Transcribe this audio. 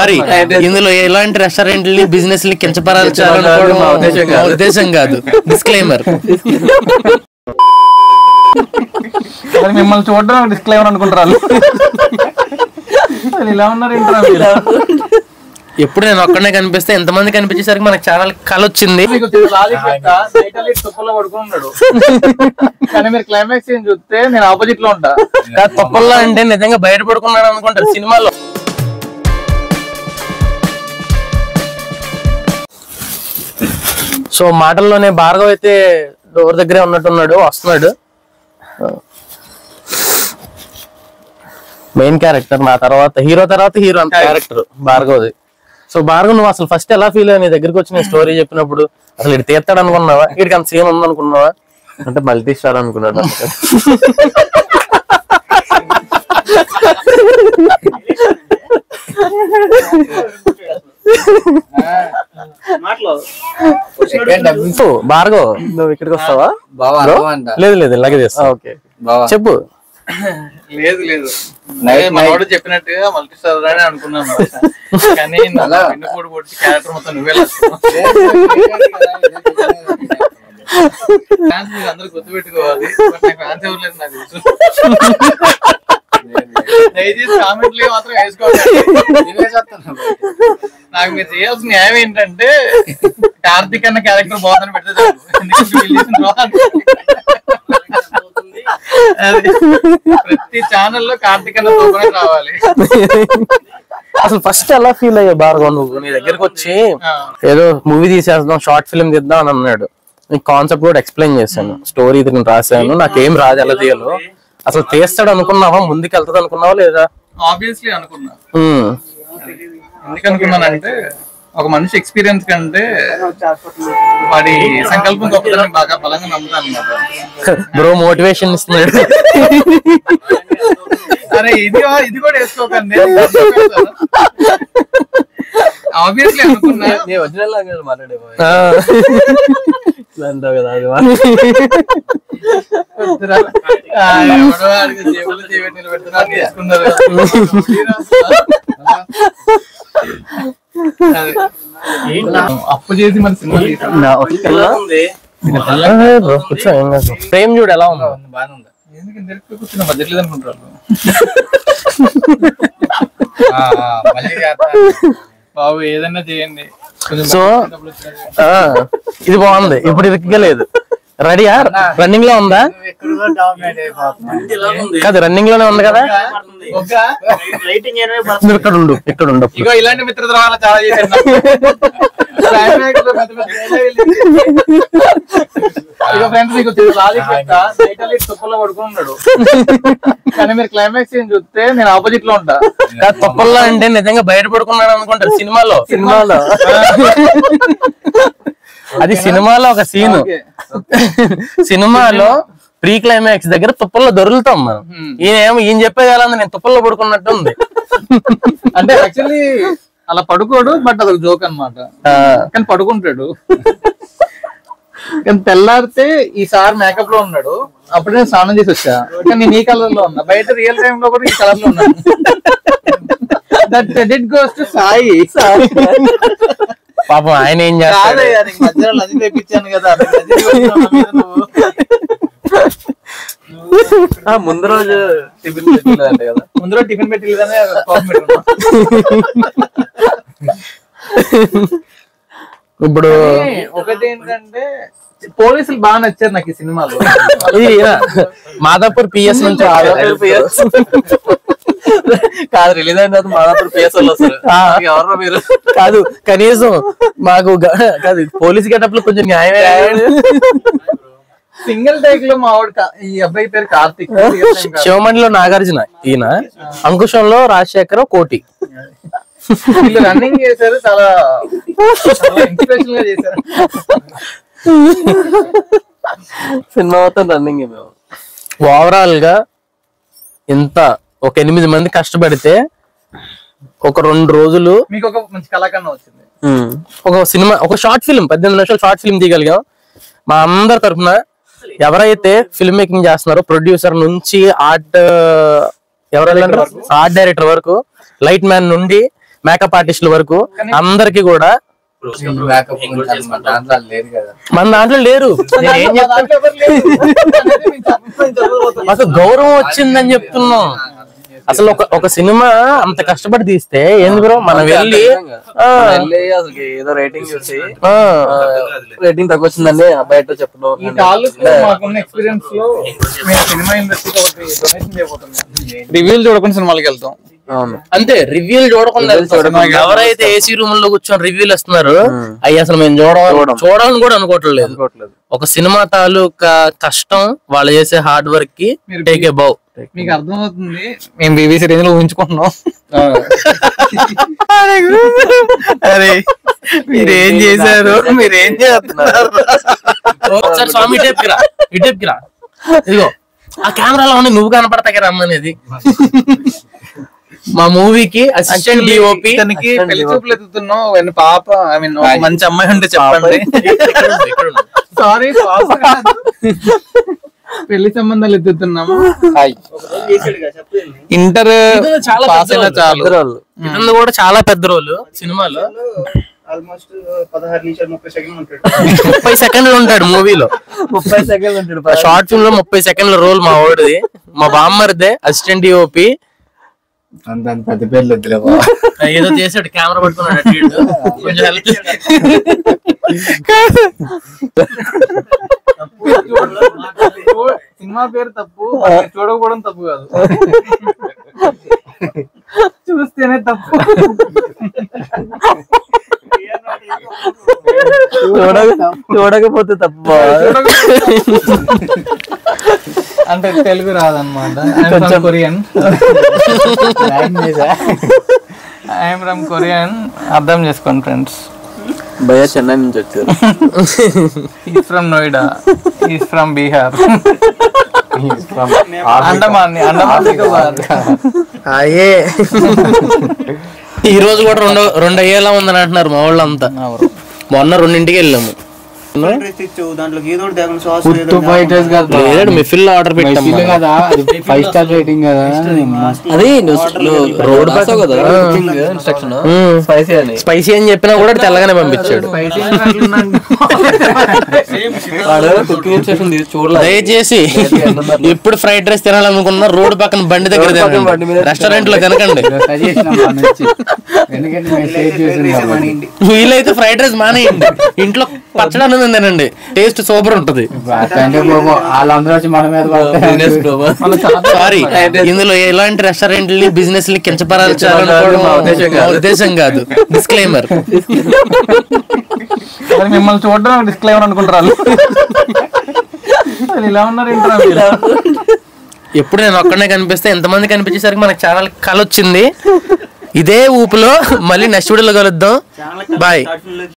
Sorry, ఇందులో ఎలాంటి రెస్టారెంట్లని business ని కించపరాల్చాలనుకోవడం మా ఉద్దేశం కాదు. డిస్క్లైమర్. మిమ్మల్ని చూడడం డిస్క్లైమర్ అనుకుంటారు. ఇలా ఉన్నారు ఎప్పుడు నేను ఒక్కడనే కనిపిస్తే ఎంతమంది కనిపించేసరికి మనకు చాలా కళ వచ్చింది. కానీ మీరు క్లైమాక్స్ ఏం చూస్తే నేను ఆపోజిట్ లో ఉంటా. తొప్పల్లో అంటే నిజంగా బయట పడుకున్నాడు అనుకుంటారు సినిమాలో. సో మాటల్లోనే భార్గవ్ అయితే డోర్ దగ్గరే ఉన్నట్టున్నాడు, వస్తున్నాడు. మెయిన్ క్యారెక్టర్ నా తర్వాత, హీరో తర్వాత హీరో అంత క్యారెక్టర్ భార్గవ్ది. సో భార్గవ్, నువ్వు అసలు ఫస్ట్ ఎలా ఫీల్ అయ్యావు నీ దగ్గరికి వచ్చి నేను స్టోరీ చెప్పినప్పుడు? అసలు ఇటు తీస్తాడు అనుకున్నావా? వీడికి అంత సీన్ ఉంది అనుకున్నావా? అంటే మల్టీ స్టార్ అనుకున్నాడు. భార్గవ్, నువ్వు ఇక్కడికి వస్తావా? లేదు లేదు, ఇలాగే చేస్తా. ఓకే చెప్పు. లేదు లేదు, మనోడు చెప్పినట్టుగా మల్టీ స్టార్ అని అనుకున్నాను. కానీ వెన్నుపోటు పొడిచి క్యారెక్టర్ మొత్తం నువ్వే ఫ్యాన్స్ మీరు అందరూ గుర్తుపెట్టుకోవాలి. ఫ్యాన్స్ ఎవరు లేదు నాకు తెలుసు. దయచేసి కామెంట్లు మాత్రం వేసుకోవాలి. నాకు మీరు చేయాల్సిన న్యాయం ఏంటంటే కార్తిక్ అన్న క్యారెక్టర్ బాగుందని పెడితే ప్రతి ఛానల్లో కార్తిక్ అన్న తోపనే రావాలి. అసలు ఫస్ట్ ఎలా ఫీల్ అయ్యా భార్గవ్ నువ్వు? నీ దగ్గరకు వచ్చి ఏదో మూవీ తీసేద్దాం, షార్ట్ ఫిల్మ్ తీద్దాం అని అన్నాడు. నీకు కాన్సెప్ట్ కూడా ఎక్స్ప్లెయిన్ చేశాను, స్టోరీ నేను రాశాను, నాకేం రాదు ఎలా తీయాలో. అసలు తీస్తాడు అనుకున్నావా? ముందుకు వెళ్తాడు అనుకున్నావా లేదా? ఆబ్వియస్లీ అనుకున్నా. ఎందుకు అనుకున్నానంటే ఒక మనిషి ఎక్స్పీరియన్స్ కంటే వాడి సంకల్పం గొప్పతనం బాగా బలంగా నమ్ముతాను అన్నమాట. బ్రో మోటివేషన్ ఇస్తున్నాడు. అరే ఇది కూడా వేసుకోకండి. ఆబ్వియస్లీ అనుకున్నా. అప్పు చేసి మన సినిమా ప్రేమ్ చూడు ఎలా ఉందో. బాగానే ఉందా? ఎందుకు కూర్చున్న బడ్జెట్ లేదనుకుంటారు. బాబు ఏదన్నా చేయండి. సో ఇది బాగుంది, ఇప్పుడు ఇరక్కలేదు. రెడీయా? రన్నింగ్ లో ఉందా? కాదు, రన్నింగ్ లోనే ఉంది కదా. నువ్వు ఇక్కడ ఉండు, ఇక్కడ ఉండు. ఇగో ఇలాంటి మిత్రత రావాలా చాలా చేశాను. తుప్పల్లో పడుకున్నాడు. కానీ మీరు క్లైమాక్స్ ఏం చూస్తే నేను ఆపోజిట్ లో ఉంటా. తుప్పల్లో అంటే నిజంగా బయట పడుకున్నాడు అనుకుంటారు సినిమాలో. అది సినిమాలో ఒక సీను. సినిమాలో ప్రీ క్లైమాక్స్ దగ్గర తుప్పల్లో దొరుకుతాం మనం. ఈయన చెప్పేది ఎలా ఉంది, నేను తుప్పల్లో పడుకున్నట్టు ఉంది. అంటే యాక్చువల్లీ అలా పడుకోడు, బట్ అదొక జోక్ అనమాట. కానీ పడుకుంటాడు. కానీ తెల్లారితే ఈ సార్ మేకప్ లో ఉన్నాడు. అప్పుడు నేను స్నానం చేసి వచ్చా, కానీ నేను ఈ కలర్ లో ఉన్నా. బయట రియల్ టైమ్ లో కూడా ఈ కలర్ లో ఉన్నాను. That credit goes to Sai. పాపం ఆయన ఏం చేస్తాడు? మధ్యలో నది తెప్పించాను కదా. ముందు రోజు టిఫిన్ పెట్టలేదంటే కదా. ముందు రోజు టిఫిన్ పెట్టలేదనే ఇప్పుడు ఒకటి ఏంటంటే పోలీసులు బాగా నచ్చారు నాకు ఈ సినిమాలో. మాదాపూర్ పిఎస్ నుంచి కాదు, రిలీజ్ అయిన తర్వాత మాదాపూర్ పిఎస్ వాళ్ళు వస్తారు. ఎవరో మీరు కాదు, కనీసం మాకు కాదు పోలీస్ గెటప్ లో కొంచెం న్యాయమే. సింగిల్ టేక్ లో మా ఈ అబ్బాయి పేరు కార్తిక్. శివమణిలో నాగార్జున, ఈయన అంకుశంలో రాజశేఖర్, కోటి. వీళ్ళు రన్నింగ్ చేశారు, చాలా ఇన్స్పిరేషన్ గా చేశారు. సినిమా మొత్తం రన్నింగ్. ఓవరాల్ గా ఇంత ఒక 8 మంది కష్టపడితే ఒక 2 రోజులు మీకు ఒక మంచి కళాఖండం వచ్చింది. ఒక సినిమా, ఒక షార్ట్ ఫిల్మ్ 18 నిమిషాలు షార్ట్ ఫిల్మ్ తీయగలిగాం. మా అందరి తరఫున ఎవరైతే ఫిల్మ్ మేకింగ్ చేస్తున్నారో, ప్రొడ్యూసర్ నుంచి ఆర్ట్ డైరెక్టర్ వరకు, లైట్ మ్యాన్ నుండి మేకప్ ఆర్టిస్టుల వరకు అందరికి కూడా మన దాంట్లో లేరు. అసలు గౌరవం వచ్చిందని చెప్తున్నాం. అసలు ఒక సినిమా అంత కష్టపడి తీస్తే ఏంది బ్రో, మనం వెళ్ళి అసలు ఏదో రేటింగ్ చూసి రేటింగ్ తక్కువ వచ్చిందని బయట చెప్పడం. ఈ తాలూకు మాకున్న ఎక్స్పీరియన్స్ లో మేము సినిమా ఇండస్ట్రీకి ఒకటి డొనేషన్ చేయబోతున్నాం. రివ్యూలు చూడకుండా సినిమాలకి వెళ్తాం. అంతే, రివ్యూలు చూడకుండా ఎవరైతే ఏసీ రూమ్ లో కూర్చొని రివ్యూలు ఇస్తున్నారు అవి అసలు మేము చూడాలని కూడా అనుకోవట్లేదు. ఒక సినిమా తాలూకా కష్టం, వాళ్ళు చేసే హార్డ్ వర్క్ కి టేక్ ఏ బౌ. మీకు అర్థమవుతుంది, మేము బీబీసీ రేంజ్ లో ఊహించుకుంటున్నాం. అరే మీరేం చేశారు, మీరేం చేస్తున్నారు? ఒకసారి స్వామి ఇటేపుకి రా, ఇదిగో ఆ కెమెరాలో ఉంది, నువ్వు కనపడతా రమ్మనేది. మా మూవీకి అసిస్టెంట్ డిఓపి తనకి పెళ్లి చూపులు ఎత్తుతున్నాం. పాప ఐ మీన్ మంచి అమ్మాయి ఉంటే చెప్పండి. సారీ పెళ్లి సంబంధాలు ఎత్తుతున్నాము. ఇంటర్ చాలా చాలు ఇతను కూడా చాలా పెద్ద రోల్ సినిమాలో. ఆల్మోస్ట్ 16 నిమిషాలు 30 సెకండ్లు ఉంటాడు. 30 సెకండ్లు ఉంటాడు మూవీలో. 30 సెకండ్లు ఉంటాడు. షార్ట్ ఫిల్మ్ లో 30 సెకండ్ల రోల్ మా వాడిది. మా బామ్మరిదే అసిస్టెంట్ డిఓపి. అంత పెద్ద పేర్లు వద్దులే. ఏదో చేసాడు, కెమెరా పట్టుకున్నాడు. కొంచెం హెల్ప్ సినిమా పేరు తప్పు, చూడకపోవడం తప్పు కాదు, చూస్తేనే తప్పు. చూడకపోతే తప్పు. అంటే తెలుగు రాదన్నమాట. Korean, I'm from Korean. అర్థం చేసుకోండి ఫ్రెండ్స్. భయ్యా చెన్నై నుంచి వచ్చారు. Is from Noida, is from Bihar, Andaman Nicobar. ఈ రోజు కూడా రెండు అయ్యేలా ఉందని అంటున్నారు మా వాళ్ళు అంతా. మొన్న 2ంటికి వెళ్ళాము. మిఫిల్ ఆర్డర్ పెట్టాము. 5 స్టార్ రేటింగ్ కదా అది రోడ్ కదా స్పైసీ అని చెప్పినా కూడా తెల్లగానే పంపించాడు. దయచేసి ఎప్పుడు ఫ్రైడ్ రైస్ తినాలనుకున్నా రోడ్ పక్కన బండి దగ్గర రెస్టారెంట్ లో కనకండి. వీలైతే ఫ్రైడ్ రైస్ మానేయండి, ఇంట్లో పచ్చడి తినండి, టేస్ట్ సూపర్ ఉంటది. సారీ, ఇందులో ఎలాంటి రెస్టారెంట్ బిజినెస్ ని కించపరాల్సిన ఉద్దేశం కాదు. డిస్క్లైమర్. మిమ్మల్ని చూడడం డిస్క్లైమర్ అనుకుంటారు. ఇలా ఉన్నారు. ఎప్పుడు నేను ఒక్కడనే కనిపిస్తే ఎంతమంది కనిపించేసరికి మనకు ఛానల్ కళ వచ్చింది. ఇదే ఊపులో మళ్ళీ నెక్స్ట్ వీడియోలో కలుద్దాం. బాయ్.